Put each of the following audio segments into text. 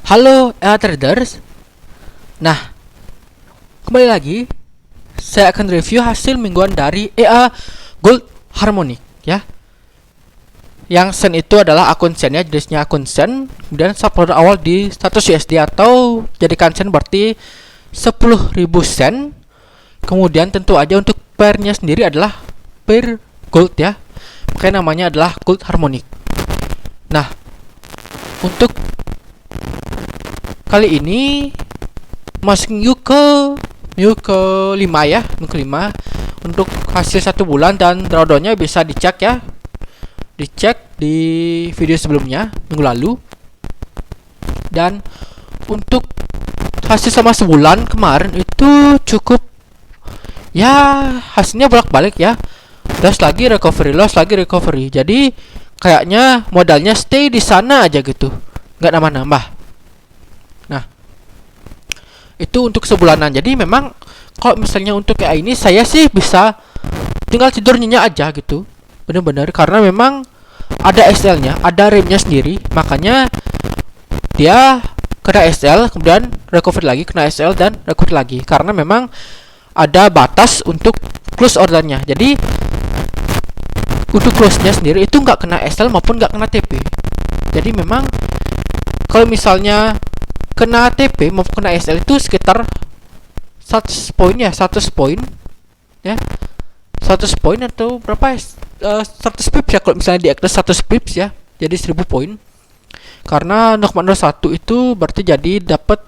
Halo traders. Nah, kembali lagi saya akan review hasil mingguan dari EA Gold Harmonic ya. Yang sen itu adalah akun sen ya, jenisnya akun sen. Kemudian subholder awal di 100 USD atau jadikan sen berarti 10.000 sen. Kemudian tentu aja untuk pairnya sendiri adalah pair gold ya. Makanya namanya adalah Gold Harmonic. Nah, untuk kali ini masuk minggu ke 5 ya, minggu ke 5 untuk hasil 1 bulan dan drawdownnya bisa dicek ya. Dicek di video sebelumnya minggu lalu. Dan untuk hasil sama sebulan kemarin itu cukup ya, hasilnya bolak-balik ya. Loss lagi recovery, loss lagi recovery. Jadi kayaknya modalnya stay di sana aja gitu, nggak nambah-nambah. Nah, itu untuk sebulanan. Jadi memang kalau misalnya untuk kayak ini saya sih bisa tinggal tidur nyenyak aja gitu, bener-bener, karena memang ada SL-nya, ada RAM-nya sendiri. Makanya dia kena SL, kemudian recovery lagi, kena SL dan recovery lagi, karena memang ada batas untuk close ordernya. Jadi untuk close-nya sendiri itu nggak kena SL maupun nggak kena TP. Jadi memang kalau misalnya kena TP maupun kena SL itu sekitar 100 poin ya, 100 poin ya, 100 poin atau berapa ya, 100 pips ya kalau misalnya di Actus 100 pips ya, jadi 1000 poin. Karena 0,01 itu berarti jadi dapat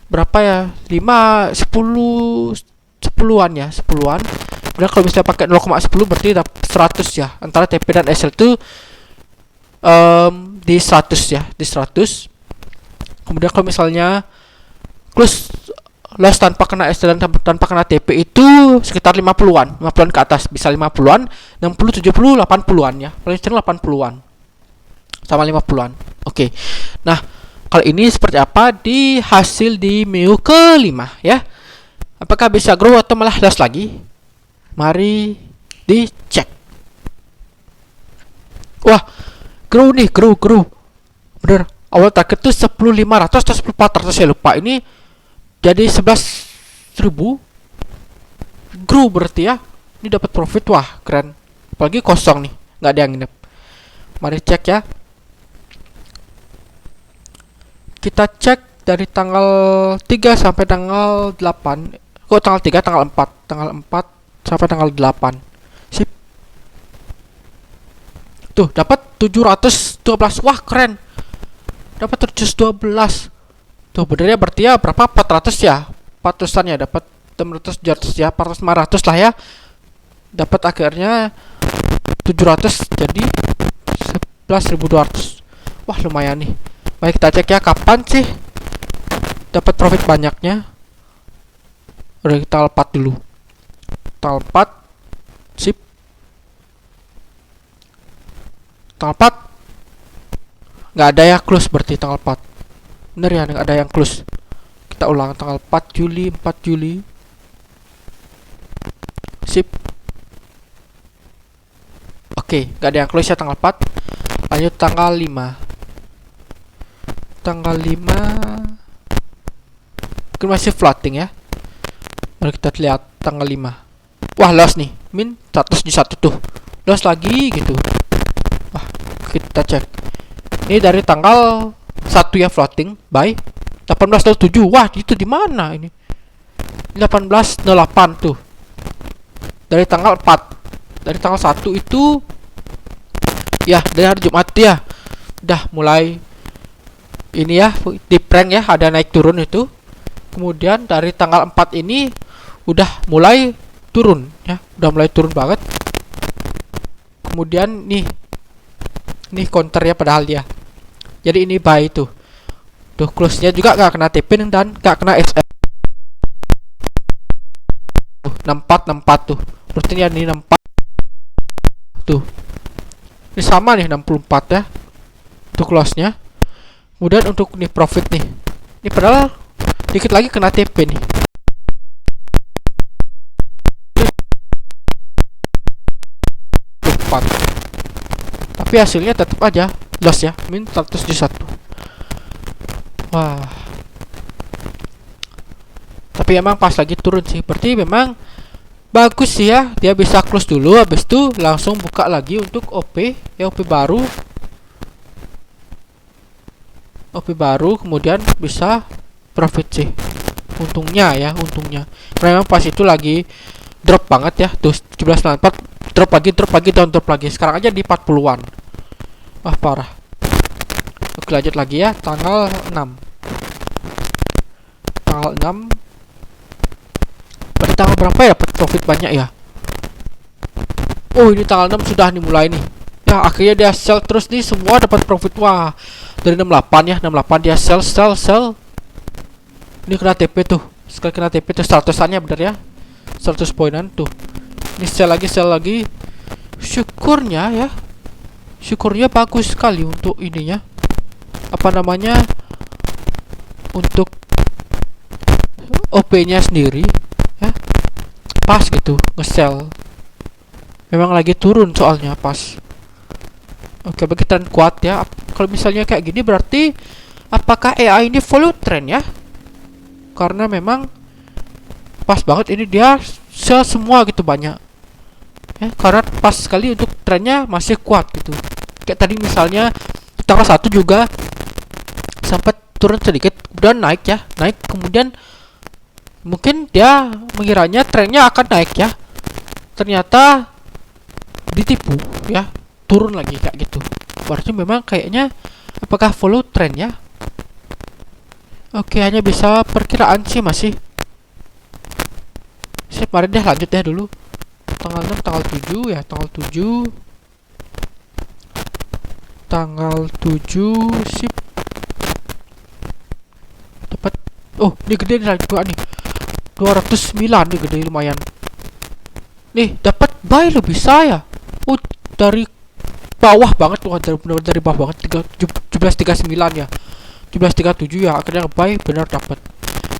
berapa ya, 5, 10, 10-an ya, 10-an. Dan kalau misalnya pakai 0,10 berarti dapat 100 ya, antara TP dan SL itu di 100 ya, di 100. Kemudian kalau misalnya close loss tanpa kena SL dan tanpa kena TP itu sekitar 50-an, 50-an ke atas, bisa 50-an, 60, 70, 80-an ya. Paling sering 80-an sama 50-an. Oke. Nah, kali ini seperti apa di hasil di minggu ke-5 ya? Apakah bisa grow atau malah loss lagi? Mari dicek. Wah, grow nih, grow. Bener. Awal target tuh 10.500 atau 10.400 saya lupa. Ini jadi 11.000 grow berarti ya. Ini dapat profit, wah keren. Apalagi kosong nih, nggak ada yang nginep. Mari cek ya. Kita cek dari tanggal 3 sampai tanggal 8. Kok tanggal 3, tanggal 4. Tanggal 4 sampai tanggal 8. Sip. Tuh, dapat 712. Wah, keren. Dapat 712. Tuh, benernya berarti ya berapa? 400 ya. 400-an ya, dapat 600, 700 ya, 400, 500 lah ya. Dapat akhirnya 700 jadi 11.200. Wah, lumayan nih. Mari kita cek ya kapan sih dapat profit banyaknya. Udah, kita tanggal 4 dulu. Tanggal 4. Sip. Tanggal 4 nggak ada ya close, berarti tanggal 4. Bener ya, nggak ada yang close. Kita ulang, tanggal 4 Juli, 4 Juli. Sip. Oke, nggak ada yang close ya tanggal 4. Lanjut tanggal 5. Tanggal 5 mungkin masih floating ya. Mari kita lihat tanggal 5. Wah, loss nih, min 171 tuh. Loss lagi gitu. Wah, kita cek. Ini dari tanggal 1 ya, floating buy 18.07. Wah, itu di mana ini? 18.08 tuh. Dari tanggal 4. Dari tanggal 1 itu ya, dari hari Jumat ya. Udah mulai ini ya, di prank ya, ada naik turun itu. Kemudian dari tanggal 4 ini udah mulai turun ya, udah mulai turun banget. Kemudian nih counter ya, padahal dia. Jadi ini buy tuh. Tuh close-nya juga nggak kena TP dan nggak kena SL. 64 tuh. Rutinnya ini 64. Tuh. Ini sama nih 64 ya. Tuh close-nya. Kemudian untuk nih profit nih. Ini padahal dikit lagi kena TP nih. Tapi hasilnya tetap aja loss ya, min 171. Wah, tapi emang pas lagi turun sih, berarti memang bagus sih ya. Dia bisa close dulu, habis itu langsung buka lagi untuk OP ya, OP baru, kemudian bisa profit sih. Untungnya ya, untungnya. Karena memang pas itu lagi drop banget ya. Tuh 1794, drop lagi, down drop lagi. Sekarang aja di 40-an. Wah, parah. Oke, lanjut lagi ya, tanggal 6. Tanggal 6. Berarti tanggal berapa ya dapat profit banyak ya? Oh, ini tanggal 6 sudah nih mulai nih. Ya, akhirnya dia sell terus nih, semua dapat profit. Wah, dari 68 ya, 68 dia sell. Ini kena TP tuh. Sekali kena TP tuh 100-annya bener ya. 100 poinan tuh. Ini sell lagi. Syukurnya ya. Syukurnya bagus sekali untuk ininya. Apa namanya? Untuk OP-nya sendiri ya. Pas gitu nge-sell. Memang lagi turun soalnya pas. Oke, bagi tren kuat ya. Kalau misalnya kayak gini berarti apakah AI ini follow trend ya? Karena memang pas banget ini dia sell semua gitu banyak. Ya, karena pas sekali untuk trennya masih kuat gitu. Kayak tadi misalnya tanggal 1 juga sempat turun sedikit, kemudian naik ya, kemudian mungkin dia mengiranya trennya akan naik ya. Ternyata ditipu ya, turun lagi kayak gitu. Berarti memang kayaknya apakah follow trend ya? Oke, hanya bisa perkiraan sih masih. Sip, mari deh lanjut ya dulu. Tanggal 6, tanggal 7 ya, tanggal 7 sip. Dapat. Oh, ini gede nih juga nih. 209 nih, gede lumayan. Nih, dapat buy lo bisa ya. Oh, dari bawah banget tuh, dari bawah banget. 1739 ya. 1737 ya, akhirnya buy benar dapat.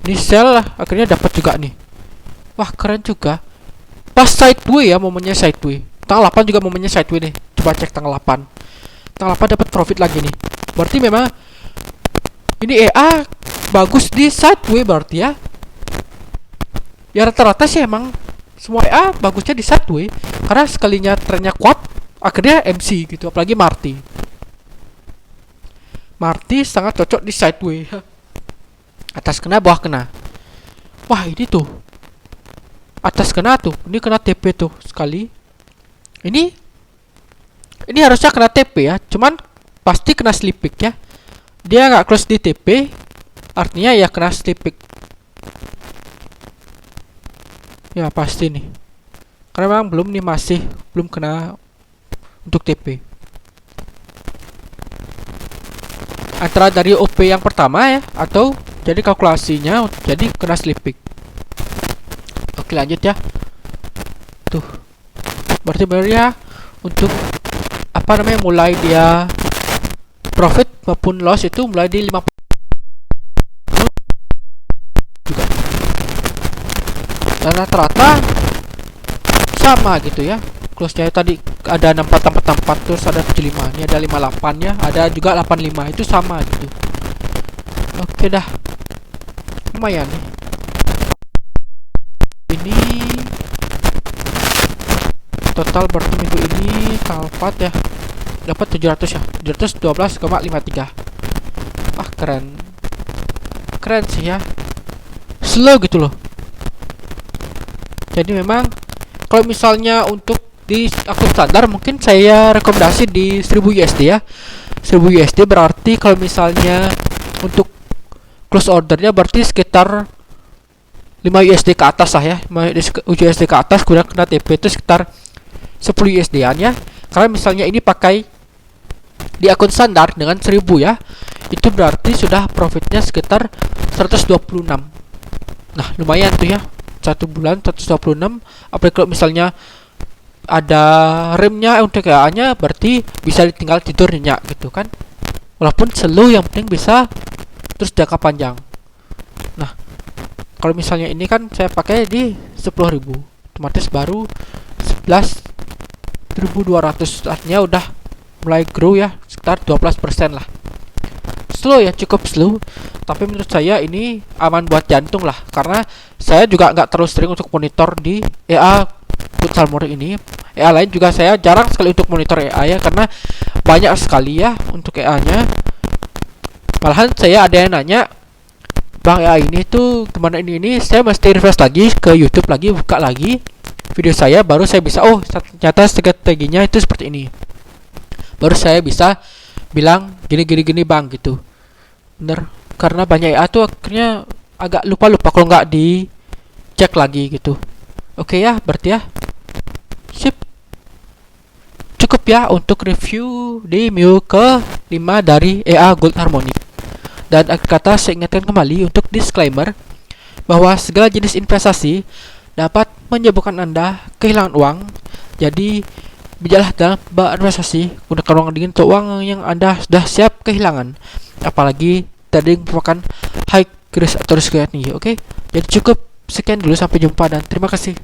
Ini sell lah, akhirnya dapat juga nih. Wah, keren juga. Pas sideway ya, momennya sideway. Tanggal 8 juga momennya sideway nih. Coba cek tanggal 8. Tanggal 8 dapat profit lagi nih. Berarti memang ini EA bagus di sideway berarti ya. Ya rata-rata sih emang semua EA bagusnya di sideway, karena sekalinya trennya kuat akhirnya MC gitu, apalagi Marty sangat cocok di sideway. Atas kena, bawah kena. Wah, ini tuh atas kena tuh, ini kena TP tuh sekali. Ini harusnya kena TP ya, cuman pasti kena slip pick ya. Dia nggak close di TP, artinya ya kena slip pick. Ya pasti nih, karena memang masih belum kena untuk TP. Antara dari OP yang pertama ya, atau jadi kalkulasinya jadi kena slip pick. Oke, lanjut ya. Tuh, berarti benar ya, untuk apa namanya, mulai dia profit maupun loss itu mulai di 50 juga. Dan rata-rata sama gitu ya. Close-nya tadi ada 6444, terus ada 75, ini ada 58 ya, ada juga 85, itu sama gitu. Oke dah. Lumayan nih. Ini total berarti minggu ini tanggal 4 ya, dapat 700 ya, 712,53. Wah, keren sih ya, slow gitu loh. Jadi memang kalau misalnya untuk di akun standar mungkin saya rekomendasi di 1000 USD ya. 1000 USD berarti kalau misalnya untuk close ordernya berarti sekitar 5 USD ke atas lah ya, 5 USD ke atas, kurang kena TP itu sekitar 10 USD-an ya. Karena misalnya ini pakai di akun standar dengan 1000 ya, itu berarti sudah profitnya sekitar 126. Nah, lumayan tuh ya, 1 bulan 126. Apalagi kalau misalnya ada remnya untuk KA-nya, berarti bisa ditinggal tidur nyenyak gitu kan. Walaupun slow, yang penting bisa terus jangka panjang. Nah, kalau misalnya ini kan saya pakai di 10.000, otomatis baru 11.200, artinya udah mulai grow ya, sekitar 12% lah. slow ya, cukup slow. Tapi menurut saya ini aman buat jantung lah, karena saya juga nggak terlalu sering untuk monitor di EA Good Harmony ini. EA lain juga saya jarang sekali untuk monitor EA ya, karena banyak sekali ya untuk EA-nya. Malahan saya ada yang nanya, Bang, EA ini tuh gimana ini? Saya mesti refresh lagi ke YouTube lagi, buka lagi video saya, baru saya bisa, oh ternyata strateginya itu seperti ini. Baru saya bisa bilang gini bang gitu. Bener, karena banyak EA tuh akhirnya agak lupa kalau nggak dicek lagi gitu. Oke ya, berarti ya sip, cukup ya untuk review di MIUI ke-5 dari EA Good Harmony. Dan akhir kata saya ingatkan kembali untuk disclaimer bahwa segala jenis investasi dapat menyebabkan Anda kehilangan uang. Jadi bijaklah dalam berinvestasi, gunakan uang dingin untuk uang yang Anda sudah siap kehilangan. Apalagi trading merupakan high risk atau risiko yang tinggi. Oke, jadi cukup sekian dulu, sampai jumpa dan terima kasih.